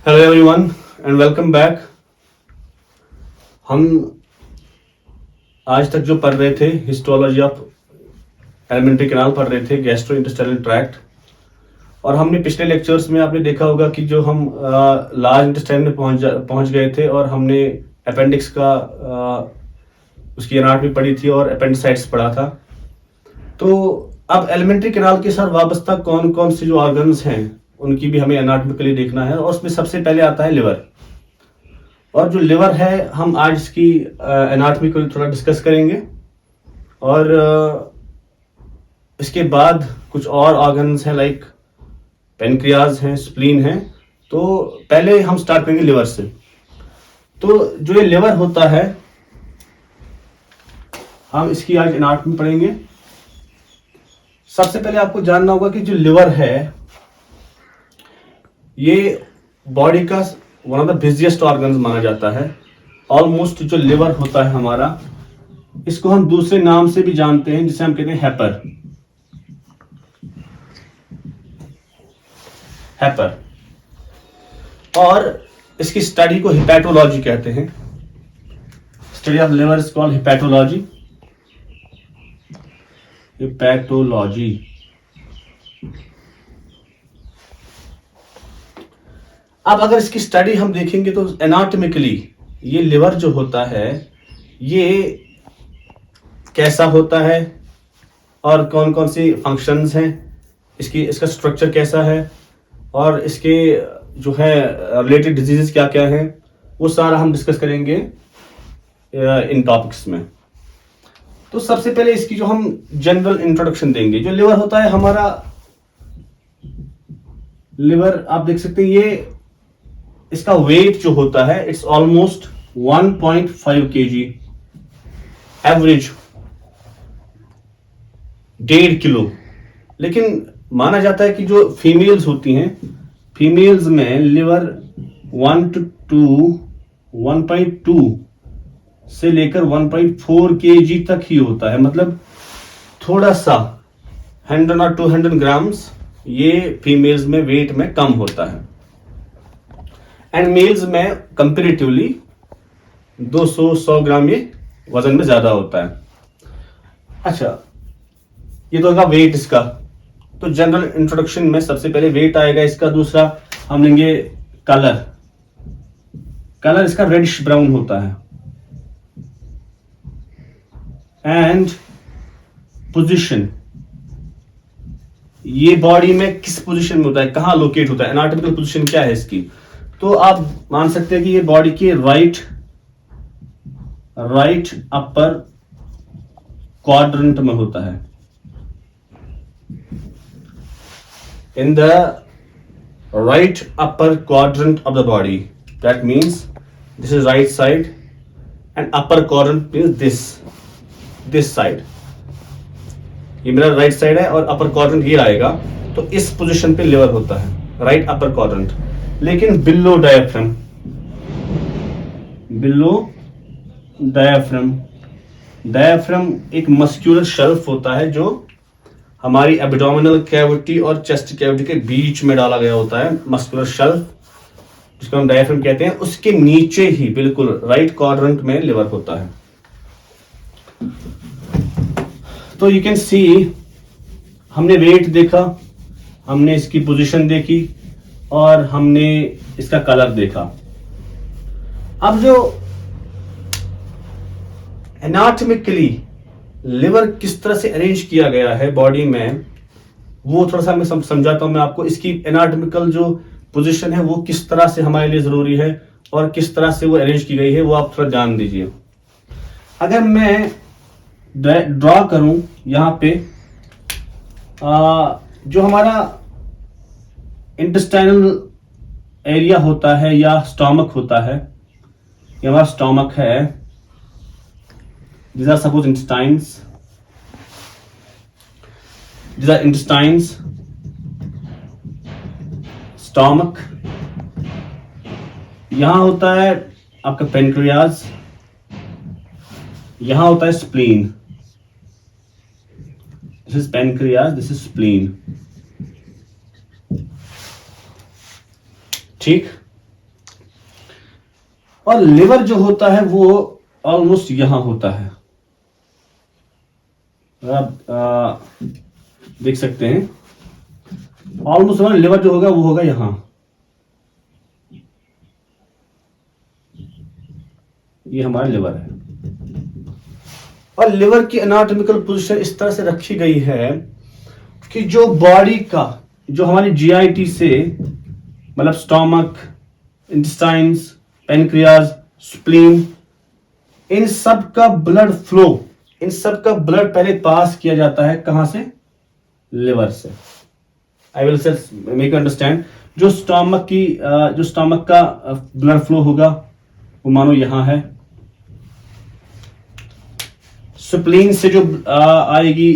Hello everyone and welcome back. हम आज तक जो पढ़ रहे थे हिस्टोलॉजी ऑफ एलिमेंट्री कैनाल पढ़ रहे थे, गैस्ट्रो इंटेस्टाइनल ट्रैक्ट। और हमने पिछले लेक्चर्स में आपने देखा होगा कि जो हम लार्ज इंटेस्टाइन में पहुंच गए थे और हमने अपेंडिक्स का उसकी एनाटॉमी पढ़ी थी और अपेंडिसाइट्स पढ़ा था। तो अब एलिमेंट्री कैनाल के साथ वाबस्ता कौन कौन से जो ऑर्गन्स हैं उनकी भी हमें एनाटॉमिकली देखना है, और उसमें सबसे पहले आता है लिवर। और जो लिवर है हम आज इसकी एनाटॉमी को थोड़ा डिस्कस करेंगे, और इसके बाद कुछ और ऑर्गन्स हैं लाइक पेनक्रियाज हैं, स्प्लीन हैं। तो पहले हम स्टार्ट करेंगे लिवर से। तो जो ये लिवर होता है हम इसकी आज एनाटॉमी पढ़ेंगे। सबसे पहले आपको जानना होगा कि जो लिवर है ये बॉडी का one of the busiest organs माना जाता है। ऑलमोस्ट जो लिवर होता है हमारा, इसको हम दूसरे नाम से भी जानते हैं जिसे हम कहते हैं हैपर। और इसकी स्टडी को हिपैटोलॉजी कहते हैं। Study of liver is called हिपैटोलॉजी। अब अगर इसकी स्टडी हम देखेंगे तो एनाटॉमिकली ये लिवर जो होता है ये कैसा होता है और कौन कौन सी फंक्शंस हैं, इसका स्ट्रक्चर कैसा है और इसके जो है रिलेटेड डिजीजेस क्या क्या हैं, वो सारा हम डिस्कस करेंगे इन टॉपिक्स में। तो सबसे पहले इसकी जो हम जनरल इंट्रोडक्शन देंगे। जो लिवर होता है हमारा, लिवर आप देख सकते हैं ये इसका वेट जो होता है it's almost 1.5 kg average, 1.5 kilo. लेकिन माना जाता है कि जो फीमेल्स होती हैं, फीमेल्स में लिवर 1.2 से लेकर 1.4 kg तक ही होता है। मतलब थोड़ा सा 100 और 200 ग्राम्स ये फीमेल्स में वेट में कम होता है, एंड मेल्स में कंपेरेटिवली 200-100 ग्राम ये वजन में ज्यादा होता है। अच्छा, ये तो होगा वेट इसका। तो जनरल इंट्रोडक्शन में सबसे पहले वेट आएगा इसका। दूसरा हम लेंगे कलर इसका रेडिश ब्राउन होता है। एंड पोजीशन, ये बॉडी में किस पोजीशन में होता है, कहां लोकेट होता है, एनाटॉमिकल पोजीशन क्या है इसकी। तो आप मान सकते हैं कि ये बॉडी के राइट अपर क्वाड्रेंट में होता है, in the right upper quadrant of the body. That means this is right side and upper quadrant means this side. ये मेरा राइट साइड है और अपर क्वाड्रेंट ये आएगा, तो इस पोजीशन पे लिवर होता है, राइट अपर क्वाड्रेंट। लेकिन बिलो डायफ्राम एक मस्क्यूलर शेल्फ होता है जो हमारी एब्डोमिनल कैविटी और चेस्ट कैविटी के बीच में डाला गया होता है। मस्क्यूलर शेल्फ जिसको हम डायफ्राम कहते हैं, उसके नीचे ही बिल्कुल राइट क्वाड्रेंट में लिवर होता है। तो यू कैन सी, हमने वेट देखा, हमने इसकी पोजीशन देखी और हमने इसका कलर देखा। अब जो एनाटॉमिकली लिवर किस तरह से अरेंज किया गया है बॉडी में, वो थोड़ा सा मैं समझाता हूं मैं आपको। इसकी एनाटॉमिकल जो पोजीशन है वो किस तरह से हमारे लिए जरूरी है और किस तरह से वो अरेंज की गई है, वो आप थोड़ा जान दीजिए। अगर मैं ड्रॉ करूं यहां पे जो हमारा इंटेस्टाइनल एरिया होता है या स्टोमक होता है, ये हमारा स्टोमक है। these are suppose intestines, stomach. यहां होता है आपका पेनक्रियाज, यहां होता है spleen. This is pancreas, this is spleen. ठीक। और लिवर जो होता है वो ऑलमोस्ट यहां होता है। आप देख सकते हैं ऑलमोस्ट हमारा लिवर जो होगा वो होगा यहां, ये हमारा लिवर है। और लिवर की एनाटॉमिकल पोजीशन इस तरह से रखी गई है कि जो बॉडी का, जो हमारी जीआईटी से मतलब स्टोमक, इंटेस्टाइन्स, पेनक्रियाज, स्प्लीन, इन सब का ब्लड फ्लो, इन सब का ब्लड पहले पास किया जाता है कहां से? लिवर से। I will say make understand. जो स्टोमक का ब्लड फ्लो होगा वो मानो यहां है। स्प्लीन से जो आएगी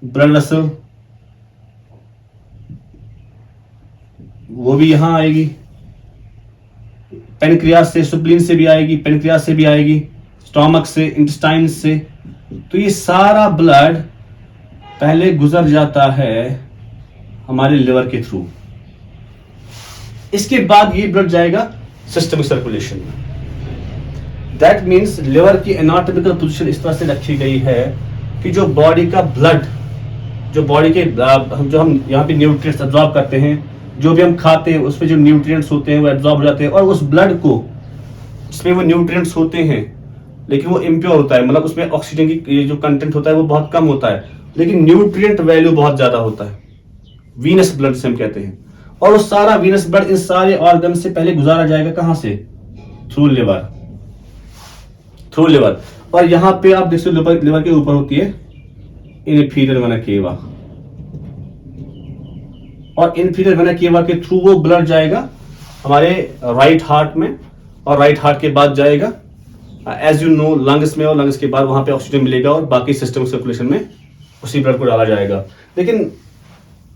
ब्लड वेसल वो भी यहां आएगी। पेनक्रियास से, स्प्लीन से भी आएगी, पेनक्रियास से भी आएगी, स्टोमक से, इंटेस्टाइन से। तो ये सारा ब्लड पहले गुजर जाता है हमारे लिवर के थ्रू। इसके बाद ये ब्लड जाएगा सिस्टमिक सर्कुलेशन में। दैट मीन्स लिवर की एनाटॉमिकल पोजीशन इस तरह से रखी गई है कि जो बॉडी का ब्लड, जो बॉडी के हम यहाँ पे न्यूट्रिएंट्स एब्जॉर्ब करते हैं, जो भी हम खाते हैं उसमें जो न्यूट्रिएंट्स होते हैं वो एब्जॉर्ब हो जाते हैं, और उस ब्लड को जिसमें वो न्यूट्रिएंट्स होते हैं लेकिन वो इम्प्योर होता है, मतलब उसमें ऑक्सीजन की जो कंटेंट होता है वो बहुत कम होता है, लेकिन न्यूट्रिएंट वैल्यू बहुत ज्यादा होता है। वीनस ब्लड से हम कहते हैं। और वो सारा वीनस ब्लड इन सारे ऑर्गन से पहले गुजारा जाएगा कहां से? Through liver, through liver. और यहां पे आप देख सकते हो लिवर के ऊपर होती है इंफीरियर वेना केवा, और इंफीरियर वेना केवा के थ्रू वो ब्लड जाएगा हमारे राइट हार्ट में, और राइट हार्ट के बाद जाएगा एज यू नो लंग्स में, और लंग्स के बाद वहां पे ऑक्सीजन मिलेगा और बाकी सिस्टमिक सर्कुलेशन में उसी ब्लड को डाला जाएगा। लेकिन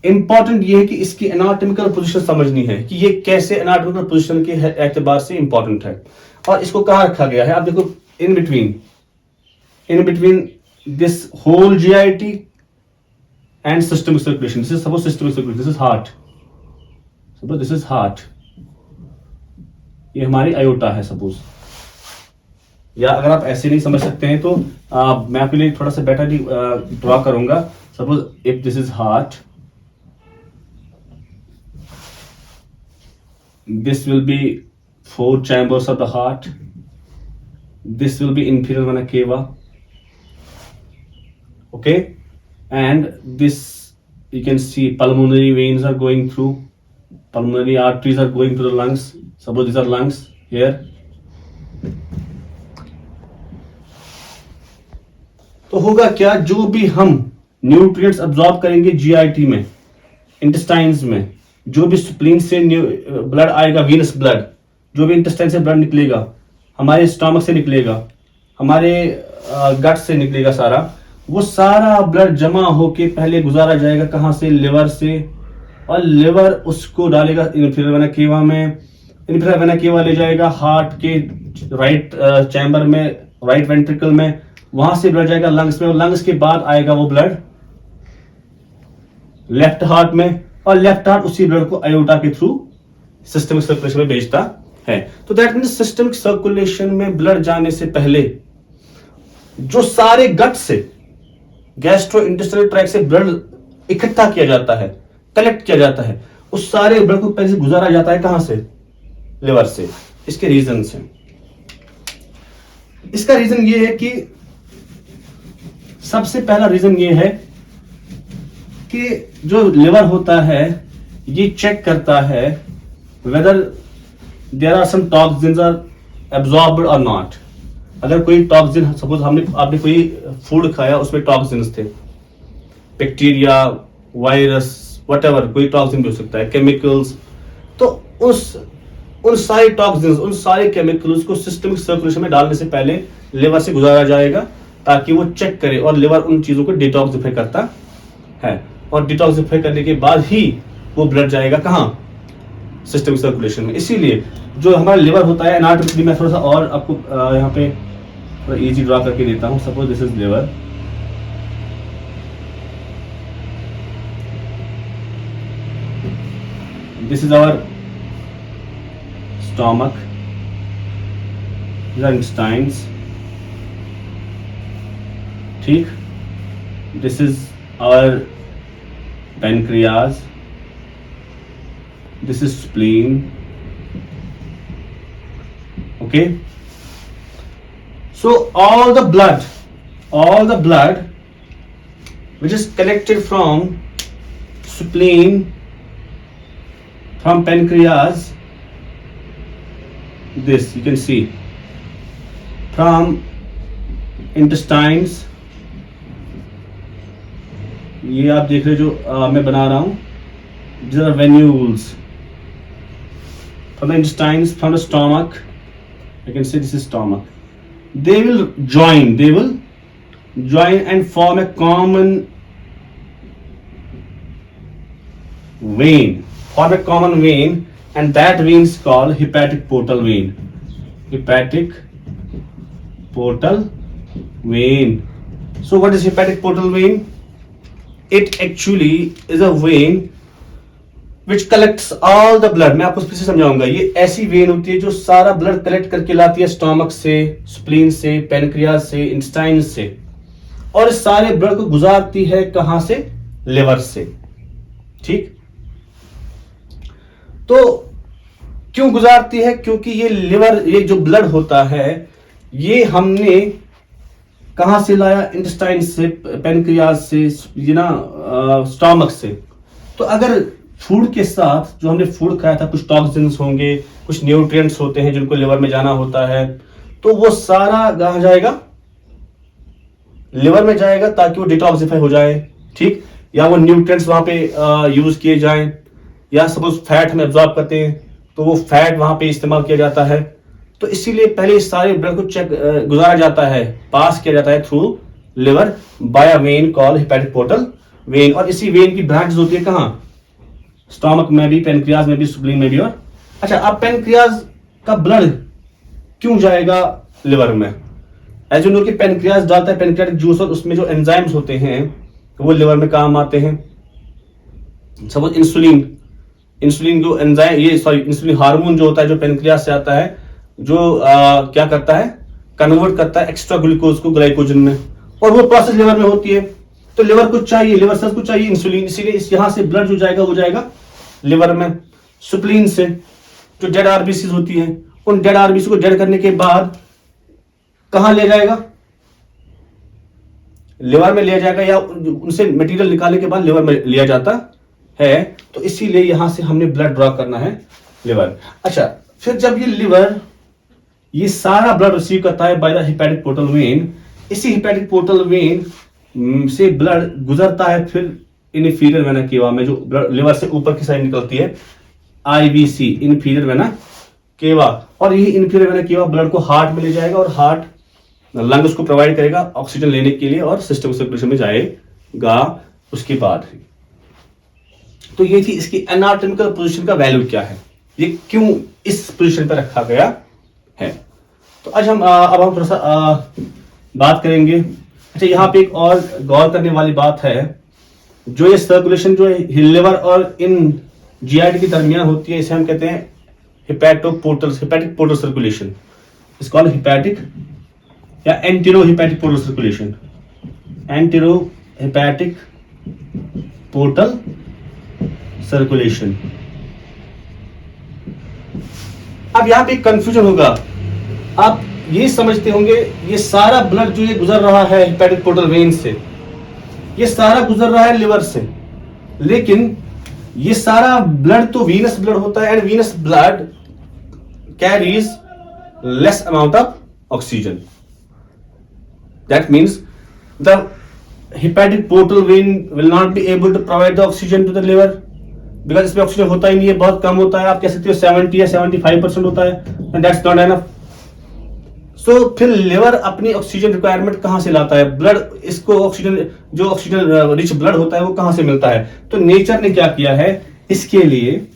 इंपॉर्टेंट ये है कि इसकी एनाटॉमिकल पोजीशन समझनी है कि ये कैसे एनाटॉमिकल पोजीशन के एतबार से इंपॉर्टेंट है। और इसको कहां रखा गया है? आप देखो in between this whole GIT and systemic circulation. This is suppose systemic circulation, this is heart, suppose this is heart, ये हमारी आयोटा है सपोज। या अगर आप ऐसे नहीं समझ सकते हैं तो मैं आपके लिए थोड़ा सा बेटर ड्रॉ करूंगा। Suppose if this is heart, this will be 4 chambers of the heart, this will be inferior vena cava, okay, and this you can see pulmonary veins are going through, pulmonary arteries are going to the lungs. Suppose these are lungs here. तो होगा क्या? जो भी हम nutrients absorb करेंगे GIT में, intestines में, जो भी स्प्लीन से ब्लड आएगा, वीनस ब्लड, जो भी इंटेस्टाइन से ब्लड निकलेगा, हमारे स्टमक से निकलेगा, हमारे गट से निकलेगा, सारा वो सारा ब्लड जमा होके पहले गुजारा जाएगा कहां से? लिवर से। और लिवर उसको डालेगा इंफीरियर वेना केवा में, इंफीरियर वेना केवा ले जाएगा हार्ट के राइट चैम्बर में, राइट वेंट्रिकल में, वहां से ब्लड जाएगा लंग्स में, और लंग्स के बाद आएगा वो ब्लड लेफ्ट हार्ट में, और लेफ्ट हार्ट उसी ब्लड को आयोटा के थ्रू सिस्टमिक सर्कुलेशन में भेजता है। तो दैट मींस सिस्टमिक सर्कुलेशन में ब्लड जाने से पहले जो सारे गट से, गैस्ट्रो इंटेस्टाइनल ट्रैक्ट से ब्लड इकट्ठा किया जाता है, कलेक्ट किया जाता है, उस सारे ब्लड को पहले से गुजारा जाता है कहां से? लिवर से। इसके रीजन से, इसका रीजन ये है कि सबसे पहला रीजन ये है कि जो लिवर होता है ये चेक करता है whether there are some toxins are absorbed और नॉट। अगर कोई टॉक्सिन, सपोज आपने कोई फूड खाया उसमें टॉक्सिन्स थे, बैक्टीरिया, वायरस, व्हाटएवर, कोई टॉक्सिन भी हो सकता है, केमिकल्स, तो उन सारे टॉक्सिन्स, उन सारे केमिकल्स को सिस्टमिक सर्कुलेशन में डालने से पहले लिवर से गुजारा जाएगा ताकि वो चेक करे, और लिवर उन चीजों को डिटॉक्सिफाई करता है, और डिटॉक्सिफाई करने के बाद ही वो ब्लड जाएगा कहां? सिस्टमिक सर्कुलेशन में। इसीलिए जो हमारा लिवर होता है, एनाटॉमिकली मैं थोड़ा सा और आपको यहाँ पे थोड़ा इजी ड्रा करके देता हूं। Suppose this is liver, this is our stomach, these are intestines. ठीक, this is our pancreas, this is spleen. Okay, so all the blood which is collected from spleen, from pancreas, this you can see, from intestines, ये आप देख रहे हो जो मैं बना रहा हूं, these are venules, from the intestines, from the stomach, you can see this is stomach. They will join and form a common vein, and that vein is called hepatic portal vein. Hepatic portal vein. So what is hepatic portal vein? It actually is a vein which collects all the blood. मैं आपको फिर से समझाऊंगा. ये ऐसी when होती है जो सारा ब्लड कलेक्ट करके लाती है स्टोमक से, स्प्लीन से, पेनक्रियाज से, इंटेस्टाइन से, और इस सारे ब्लड को गुजारती है कहां से? लिवर से. ठीक, तो क्यों गुजारती है? क्योंकि ये लिवर, ये जो ब्लड होता है, ये हमने कहां से लाया? इंटेस्टाइन से, पेनक्रियाज से, ये ना स्टोमक से. तो अगर फूड के साथ जो हमने फूड खाया था, कुछ टॉक्सिन्स होंगे, कुछ न्यूट्रिएंट्स होते हैं जिनको लिवर में जाना होता है, तो वो सारा कहां जाएगा? लिवर में जाएगा ताकि वो डिटॉक्सिफाई हो जाए. ठीक, या वो न्यूट्रिएंट्स वहां पे यूज किए जाएं, या सपोज फैट हम एब्जॉर्ब करते हैं तो वो फैट वहां पे इस्तेमाल किया जाता है. तो इसीलिए पहले इस सारे ब्लड को चेक गुजारा जाता है, पास किया जाता है through liver by a vein called hepatic portal vein. और इसी वेन की ब्रांचेस होती है कहां? स्टोमक में भी, पेनक्रियाज में भी, स्प्लीन में भी. और अच्छा, अब पेनक्रियाज का ब्लड क्यों जाएगा लिवर में? एज यू नो कि पेनक्रियाज डालता है पेनक्रियाटिक जूस, और उसमें जो एंजाइम्स होते हैं वो लिवर में काम आते हैं. सपोज इंसुलिन जो एंजाइम, ये सॉरी इंसुलिन हार्मोन जो होता है, जो पेनक्रियाज से आता है, जो क्या करता है? कन्वर्ट करता है एक्स्ट्रा ग्लूकोज को ग्लाइकोजन में, और वो प्रोसेस लिवर में होती है. तो लिवर को चाहिए, लिवर सेल्स को चाहिए इंसुलिन, इसीलिए इस यहां से ब्लड जो जाएगा वो जाएगा लिवर में. स्प्लीन से जो डेड आरबीसी होती है, उन डेड आरबीसी को डेड करने के बाद कहां ले जाएगा? लिवर में लिया जाएगा, या उनसे मटेरियल निकालने के बाद लिवर में लिया जाता है. तो इसीलिए यहां से हमने ब्लड ड्रॉ करना है लिवर. अच्छा, फिर जब ये लिवर ये सारा ब्लड रिसीव करता है by the hepatic portal when, इसी हेपेटिक पोर्टल वेन से ब्लड गुजरता है फिर इन्फीरियर वेना केवा में, जो ब्लड लिवर से ऊपर की साइड निकलती है, आईवीसी, इन्फीरियर वेना केवा. और यही इन्फीरियर वेना केवा ब्लड को हार्ट में ले जाएगा, और हार्ट लंग्स को प्रोवाइड करेगा ऑक्सीजन लेने के लिए, और सिस्टम सर्कुलेशन में जाएगा उसके बाद. तो ये थी इसकी एनाटॉमिकल पोजीशन का वैल्यू क्या है, ये क्यों इस पोजीशन पर रखा गया है. तो आज हम अब हम थोड़ा सा बात करेंगे. अच्छा, यहाँ पे एक और गौर करने वाली बात है, जो ये सर्कुलेशन जो है लिवर और इन जीआईटी के दरमियान होती है, इसे हम कहते हैं hepatic portal circulation. It's called hepatic या entero hepatic portal circulation. Entero hepatic portal circulation. अब यहां पे कंफ्यूजन होगा. आप ये समझते होंगे ये सारा ब्लड जो ये गुजर रहा है हेपेटिक पोर्टल वेन से, ये सारा गुजर रहा है लिवर से, लेकिन ये सारा ब्लड तो वीनस ब्लड होता है, and venous blood carries less amount of oxygen. That means the hepatic portal vein will not be able to provide the oxygen to the liver, because इसमें ऑक्सीजन होता ही नहीं है, बहुत कम होता है. आप कह सकते हो 70 या 75% होता है, एंड दैट्स नॉट एनफ. सो फिर लिवर अपनी ऑक्सीजन रिक्वायरमेंट कहां से लाता है? ब्लड, इसको ऑक्सीजन, जो ऑक्सीजन रिच ब्लड होता है वो कहां से मिलता है? तो नेचर ने क्या किया है इसके लिए?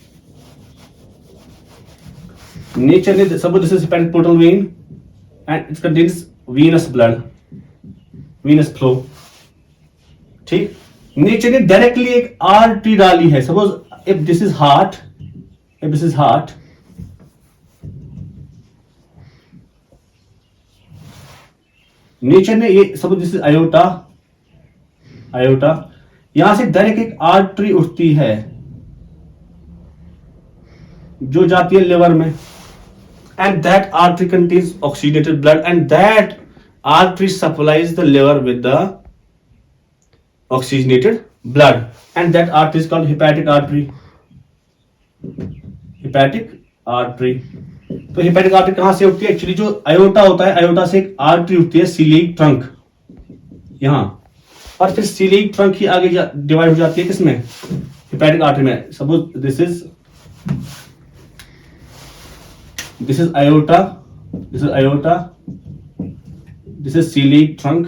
नेचर ने, suppose this is hepatic portal when and it contains venous blood, Venus flow. ठीक, नेचर ने डायरेक्टली एक आर्टरी डाली है. Suppose if this is heart, nature ने ये सब दिस इज आयोटा, आयोटा, यहां से डायरेक्ट एक आर्टरी उठती है जो जाती है लिवर में, and that artery contains oxidated blood and that artery supplies the liver with the oxygenated blood and that artery is called hepatic artery, hepatic artery. तो हेपेटिक आर्टरी कहां से उठती है? एक्चुअली जो आयोटा होता है, आयोटा से एक आर्टरी उठती है सीलिएक ट्रंक यहां, और फिर सीलिएक ट्रंक ही आगे डिवाइड हो जाती है किसमें? हेपेटिक आर्टरी में। Suppose this is aorta, this is aorta, this is celiac trunk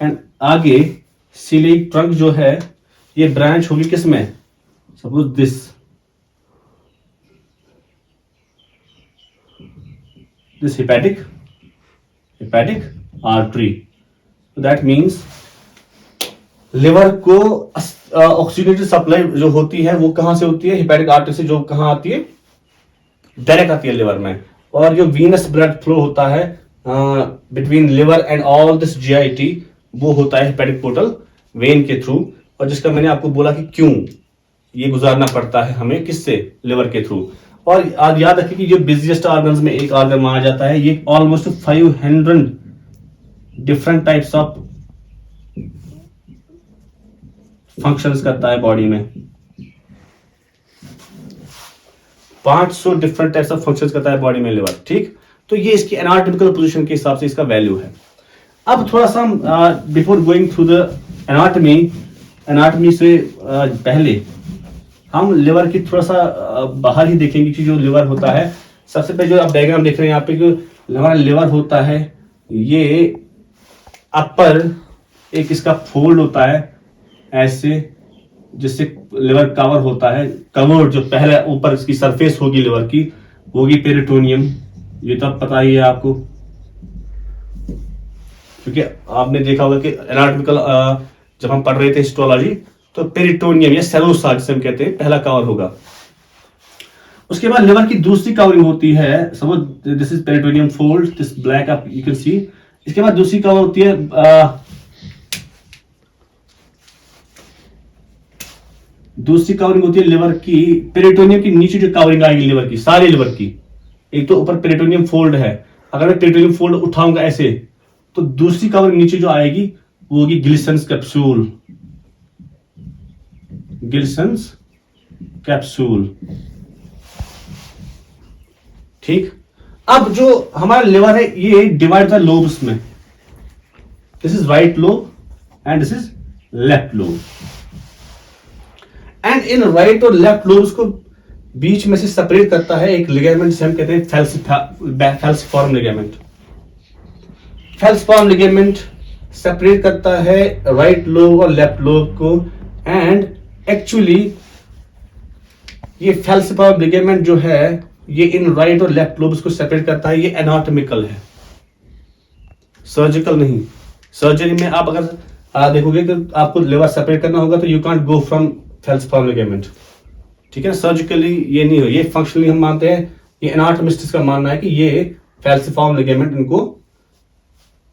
and आगे celiac trunk जो है ये ब्रांच होगी किसमें? Suppose this hepatic artery, so that means liver को ऑक्सीडेटेड सप्लाई जो होती है वो कहां से होती है? हेपेटिक आर्टरी से, जो कहां आती है? डायरेक्ट आती है लिवर में। और जो वीनस ब्लड फ्लो होता है between liver and all this GIT, वो होता है हेपेटिक पोर्टल वेन के थ्रू, और जिसका मैंने आपको बोला कि क्यों ये गुजारना पड़ता है हमें, किससे? लिवर के थ्रू। और याद रखिए कि जो बिजिएस्ट ऑर्गन्स में एक ऑर्गन माना जाता है, ये almost 500 different types of functions करता है बॉडी में, 500 डिफरेंट टाइप्स ऑफ फंक्शंस करता है बॉडी में लिवर, ठीक। तो ये इसकी एनाटॉमिकल पोजीशन के हिसाब से इसका वैल्यू है। अब थोड़ा सा before going through the anatomy से पहले हम लिवर की थोड़ा सा बाहर ही देखेंगे कि जो लिवर होता है, सबसे पहले जो आप डायग्राम देख रहे हैं यहाँ पे, जो हमारा लिवर होता है, ये अपर एक इसका फोल्ड होता है ऐसे, जिससे लिवर कवर होता है। कवर जो पहले ऊपर इसकी सरफेस होगी लिवर की, होगी पेरिटोनियम, ये तो पता ही है आपको, क्योंकि आपने देखा होगा कि एनाटॉमिकल जब हम पढ़ रहे थे हिस्टोलॉजी, तो पेरिटोनियम या सेलोसा जिसे हम कहते हैं, पहला कवर होगा। उसके बाद लिवर की दूसरी कवरिंग होती है, suppose this is peritoneum fold, this black आप यू कैन सी। इसके बाद दूसरी कवर होती है दूसरी कवरिंग होती है लिवर की, पेरिटोनियम की नीचे जो कवरिंग आएगी लिवर की, सारी लिवर की। एक तो ऊपर पेरिटोनियम फोल्ड है, अगर मैं पेरिटोनियम फोल्ड उठाऊंगा ऐसे, तो दूसरी कवरिंग नीचे जो आएगी वो होगी गिल्सन्स कैप्सूल, गिल्सन्स कैप्सूल, ठीक। अब जो हमारा लिवर है ये डिवाइड द लोब्स में, this is right lobe and this is left lobe, and in right और लेफ्ट लोब्स को बीच में से सेपरेट करता है एक लिगामेंट, जिसे हम कहते हैं फैल्सिफॉर्म लिगामेंट। फैल्सिफॉर्म लिगामेंट सेपरेट करता है राइट लोब और लेफ्ट लोब को, एंड एक्चुअली ये फैल्सिफॉर्म लिगामेंट जो है ये इन राइट और लेफ्ट लोब्स को सेपरेट करता है। ये एनाटॉमिकल है, सर्जिकल नहीं। सर्जरी में आप अगर देखोगे कि आपको लिवर सेपरेट करना होगा तो you can't go from falciform ligament, ठीक है। सर्जिकली ये नहीं हो, ये फंक्शनली हम मानते हैं, ये एनाटॉमिस्ट का मानना है कि ये फैल्सिफॉर्म लिगामेंट इनको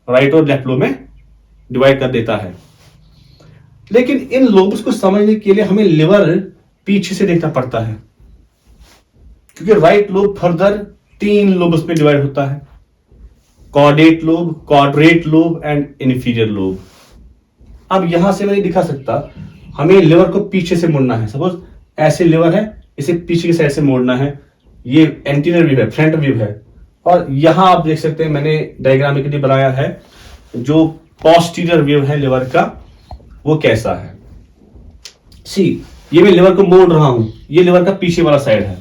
राइट और लेफ्ट लोब में डिवाइड कर देता है। लेकिन इन लोब्स को समझने के लिए हमें लिवर पीछे से देखना पड़ता है, क्योंकि राइट लोब फर्दर 3 लोब्स में डिवाइड होता है, caudate lobe, quadrate lobe and inferior lobe. अब यहां से मैं नहीं दिखा सकता, हमें लिवर को पीछे से मुड़ना है। सपोज ऐसे लिवर है, इसे पीछे की साइड से मोड़ना है, ये एंटीरियर व्यू है, फ्रंट व्यू है। और यहां आप देख सकते हैं मैंने डायग्राम के लिए बनाया है, जो पोस्टीरियर व्यू है लिवर का वो कैसा है। सी, ये मैं लिवर को मोड़ रहा हूं, ये लिवर का पीछे वाला साइड है।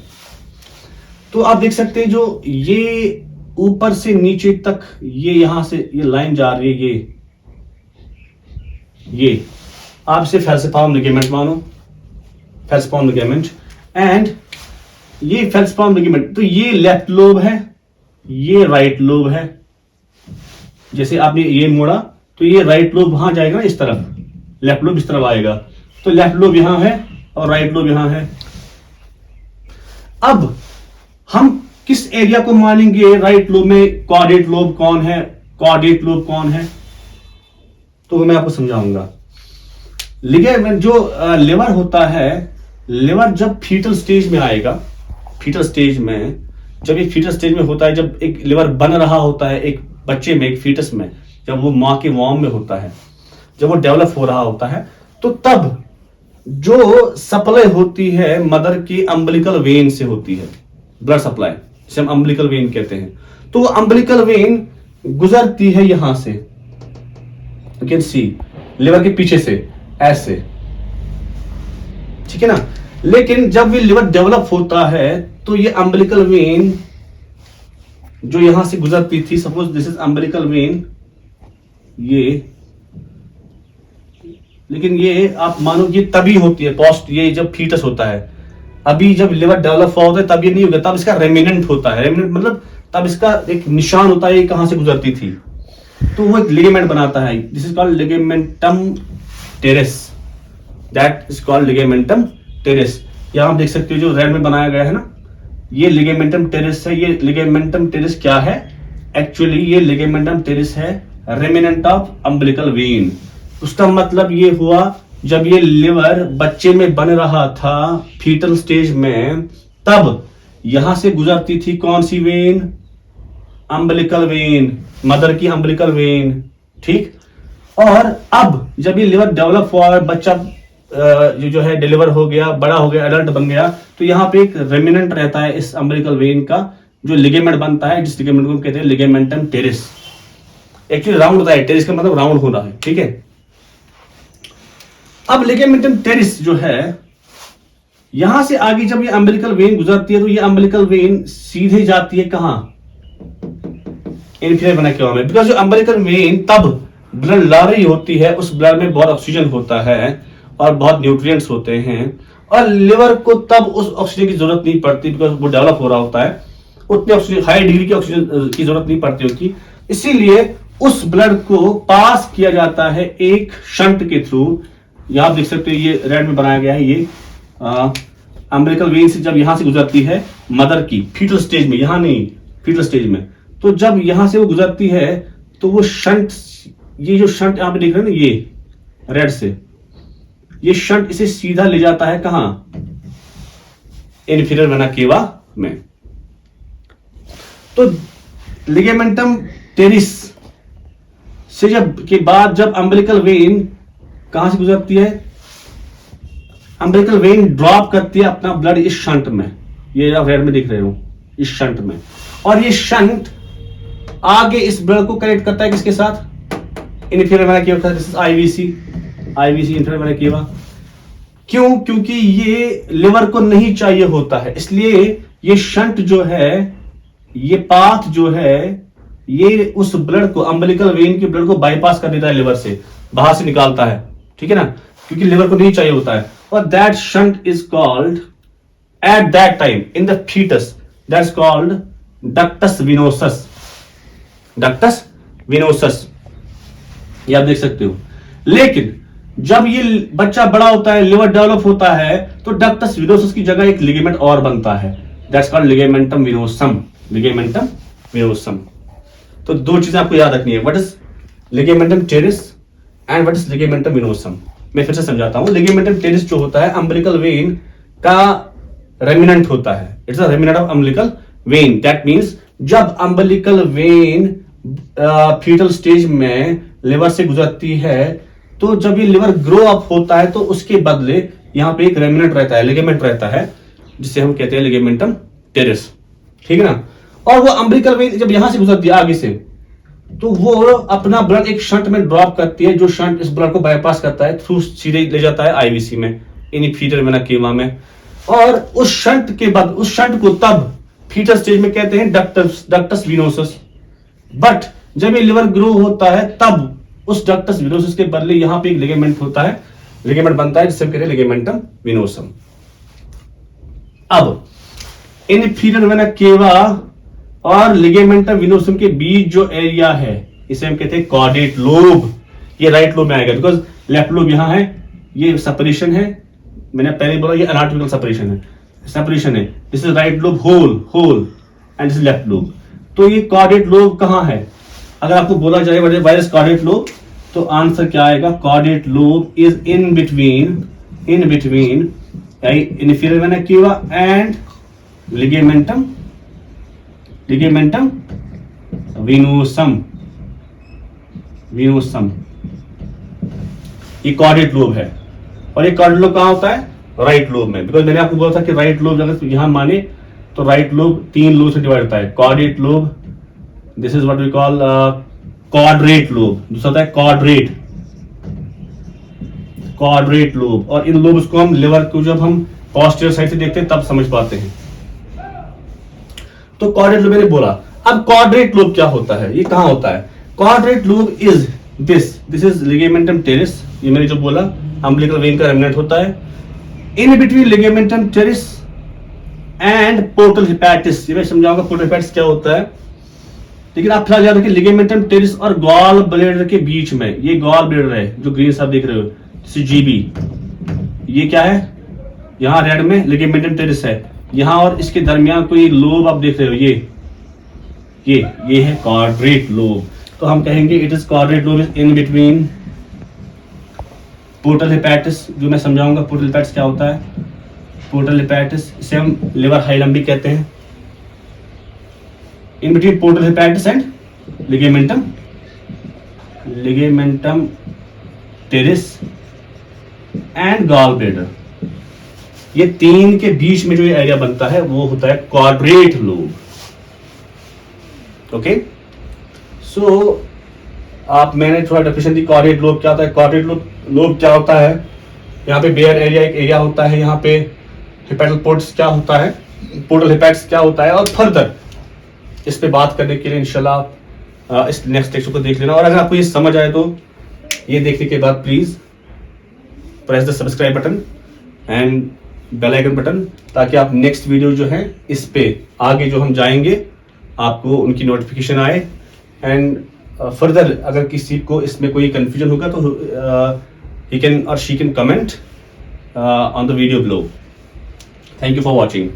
तो आप देख सकते हैं जो ये ऊपर से नीचे तक ये यहां से ये लाइन जा रही है, ये आप इसे फैल्सिफॉर्म लिगामेंट मानो, फैल्सिफॉर्म लिगामेंट, एंड ये फैल्सिफॉर्म लिगामेंट। तो ये लेफ्ट लोब है, ये राइट लोब है। जैसे आपने ये मोड़ा तो ये राइट लोब वहां जाएगा इस तरफ, लेफ्ट लोब इस तरफ आएगा। तो लेफ्ट लोब यहां है और राइट लोब यहां है। अब हम किस एरिया को मानेंगे राइट लोब में? क्वाड्रेट लोब कौन है? कॉर्डेट लोब कौन है, तो मैं आपको समझाऊंगा। लिगामेंट जो लिवर होता है, लिवर जब फीटल स्टेज में आएगा, फीटल स्टेज में, जब ये फीटल स्टेज में होता है, जब एक लिवर बन रहा होता है एक बच्चे में, एक फीटस में, जब वो माँ के वॉर्म में होता है, जब वो डेवलप हो रहा होता है, तो तब जो सप्लाई होती है मदर की अम्बिलिकल वेन से होती है, ब्लड सप्लाई, जिसे हम अम्बिलिकल वेन कहते हैं। तो वो अम्बिलिकल वेन गुजरती है यहां से, यू कैन सी, लिवर के पीछे से ऐसे, ठीक है ना। लेकिन जब ये लिवर डेवलप होता है तो ये अम्बिलिकल वेन जो यहां से गुजरती थी, suppose this is umbilical when, ये, लेकिन ये आप मानो ये तभी होती है पोस्ट, ये जब फीटस होता है, अभी जब लिवर डेवलप हुआ होता है तब ये नहीं होगा, तब इसका रेमिनेंट होता है। रेमिनेंट मतलब तब इसका एक निशान होता है, ये कहां से गुजरती थी, तो वो एक लिगामेंट बनाता है। This is called ligamentum terrace, that is called ligamentum terrace. यहां आप देख सकते हो जो रेड में बनाया गया है ना, ये लिगामेंटम टेरेस है। ये लिगामेंटम टेरेस क्या है, एक्चुअली ये लिगामेंटम टेरेस है रेमिनेंट ऑफ अम्बिलिकल वेन। उसका मतलब ये हुआ जब ये लिवर बच्चे में बन रहा था फीटल स्टेज में, तब यहां से गुजरती थी कौन सी वेन, अम्बिलिकल वेन, मदर की अम्बिलिकल वेन, ठीक। और अब जब ये लिवर डेवलप हुआ, बच्चा जो है डिलीवर हो गया, बड़ा हो गया, एडल्ट बन गया, तो यहाँ पे एक रेमिनेंट रहता है इस अम्बिलिकल वेन का, जो लिगामेंट बनता है, जिस लिगामेंट को कहते हैं लिगामेंटम टेरेस। एक्चुअली राउंड होता है, टेरेस का मतलब राउंड होना है, ठीक है। अब लिगामेंटम टेरेस जो है, यहां से आगे जब ये अम्बिलिकल वेन गुजरती है तो ये अम्बिलिकल वेन सीधे जाती है कहां, इंफीरियर वेना केवा में, बिकॉज जो अम्बिलिकल वेन तब ब्लड ला रही होती है, उस ब्लड में बहुत ऑक्सीजन होता है और बहुत न्यूट्रिएंट्स होते हैं, और लिवर को तब उस ऑक्सीजन की जरूरत नहीं पड़ती, बिकॉज वो डेवलप हो रहा होता है, उतने ऑक्सीजन, हाई डिग्री की ऑक्सीजन की जरूरत नहीं पड़ती होती। इसीलिए उस ब्लड को पास किया जाता है एक शंट के थ्रू। यहां आप देख सकते हो ये रेड में बनाया गया है, ये अम्बिलिकल वेन से जब यहां से गुजरती है मदर की फीटल स्टेज में, यहां नहीं, फीटल स्टेज में, तो जब यहां से वो गुजरती है तो वो शंट, ये जो शंट यहां पे देख रहे हैं ना, ये रेड से, ये शंट इसे सीधा ले जाता है कहां, इंफीरियर वेना केवा में। तो लिगामेंटम टेरेस से जब के बाद जब अम्बिलिकल वेन कहां से गुजरती है, अम्बिलिकल वेन ड्रॉप करती है अपना ब्लड इस शंट में, ये आप रेड में देख रहे हो, इस शंट में, और ये शंट आगे इस ब्लड को कनेक्ट करता है किसके साथ, इंफीरियर वेना केवा, this is IVC, IVC inferior vena केवा। क्यों, क्योंकि ये लिवर को नहीं चाहिए होता है, इसलिए ये शंट जो है, ये पाथ जो है, ये उस ब्लड को, अम्बिलिकल वेन के ब्लड को बाईपास कर देता है, लिवर से बाहर से निकालता है, ठीक है ना, क्योंकि लिवर को नहीं चाहिए होता है। और that shunt is called at that time in the foetus, that is called ductus venosus, ductus venosus, ये आप देख सकते हो। लेकिन जब ये बच्चा बड़ा होता है, लिवर डेवलप होता है, तो डक्टस विनोसस की जगह एक लिगामेंट और बनता है, that's called ligamentum venosum, ligamentum venosum. तो दो चीजें आपको याद रखनी है, what is ligamentum teres and what is ligamentum venosum. मैं फिर से समझाता हूं। लिगामेंटम टेरेस जो होता है अम्बिलिकल वेन का रेमिनेंट होता है, it's a remnant of umbilical when, that means जब अम्बिलिकल वेन फीटल स्टेज में लिवर से गुजरती है, तो जब ये लिवर ग्रो अप होता है तो उसके बदले यहां पे एक रेमिनेंट रहता है, लिगामेंट रहता है, जिसे हम कहते हैं लिगामेंटम टेरेस, ठीक है ना। और वो अम्बिलिकल वेन जब यहां से गुजरती है आगे से, तो वो अपना ब्लड एक शंट में ड्रॉप करती है, जो शंट इस ब्लड को बाईपास करता है, थ्रू सीधे ले जाता है आईवीसी में, इंफीरियर वेना केवा में। और उस शंट के बाद, उस शंट को तब फीटल स्टेज में कहते हैं डक्टस विनोसस। बट जब ये लिवर ग्रो होता है, तब उस डक्टस विनोसस के बदले यहां पे एक लिगामेंट होता है, लिगामेंट बनता है, जिसे हम कहते हैं लिगामेंटम विनोसम। अब इंफीरियर वेना केवा और लिगामेंटम विनोसम के बीच जो एरिया है, इसे हम कहते हैं कॉर्डेट लोब। ये राइट लोब में आएगा, बिकॉज लेफ्ट लोब यहां है, ये सेपरेशन है, मैंने पहले बोला ये एनाटॉमिकल सेपरेशन है, सेपरेशन है। This is right lobe whole and this is left lobe. तो ये कॉर्डेट लोब कहां है, अगर आपको बोला जाए वायर इज कॉर्डेट लोब, तो आंसर क्या आएगा? Caudate lobe is in between inferior vena cava and ligamentum venosum. ये कॉर्डेट लोब है, और ये कॉर्डेट लोब कहाँ होता है? राइट लोब में। बिकॉज मैंने आपको बोला था कि राइट लोब अगर यहां माने तो राइट लोब 3 लोब से डिवाइड होता है। Caudate lobe, this is what we call quadrate lobe. दूसरा होता है क्वाड्रेट लोब। और इन लोब्स को हम लिवर को जब हम पोस्टीरियर साइड से देखते हैं तब समझ पाते हैं। तो क्वाड्रेट लोब मैंने बोला। अब क्वाड्रेट लोब क्या होता है? ये कहां होता है? Quadrate lobe is this is ligamentum teres. ये मैंने जो बोला अम्बिलिकल वेन का रेमिनेंट होता है। In between ligamentum teres and portal hepatis. ये मैं समझाऊंगा पोर्टल हेपेटिस क्या होता है, लेकिन आप फिलहाल याद रखिए लिगामेंटम टेरिस और गॉल ब्लैडर के बीच में, ये गॉल ब्लैडर है जो ग्रीन साहब देख रहे हो, जीबी। ये क्या है? यहां रेड में लिगामेंटम टेरिस है, यहां और इसके दरमियान कोई लोब आप देख रहे हो, ये है क्वाड्रेट लोब। तो हम कहेंगे it is quadrate lobe is in between portal hepatis. जो मैं समझाऊंगा पोर्टल हेपेटिस क्या होता है। पोर्टल हेपेटिस, इसे हम लिवर हाइलम भी कहते हैं। In between portal hepatis and ligamentum teres and gall bladder, ये 3 के बीच में जो ये एरिया बनता है वो होता है क्वाड्रेट लोब। ओके, सो मैंने थोड़ा डेफिनेशन दी। क्वाड्रेट लोब क्या होता है? क्वाड्रेट लोब क्या होता है? यहाँ पे बेयर एरिया एक एरिया होता है, यहाँ पे हेपेटल पोर्ट्स क्या होता है, पोर्टल हेपेटिस क्या होता है, और फर्दर इस पे बात करने के लिए इंशाल्लाह इस नेक्स्ट लेक्चर को देख लेना। और अगर आपको ये समझ आए तो ये देखने के बाद please press the subscribe button and bell icon button, ताकि आप नेक्स्ट वीडियो जो है इस पे आगे जो हम जाएंगे आपको उनकी नोटिफिकेशन आए। एंड फर्दर अगर किसी को इसमें कोई कंफ्यूजन होगा तो he can or she can comment on the video below. Thank you for watching.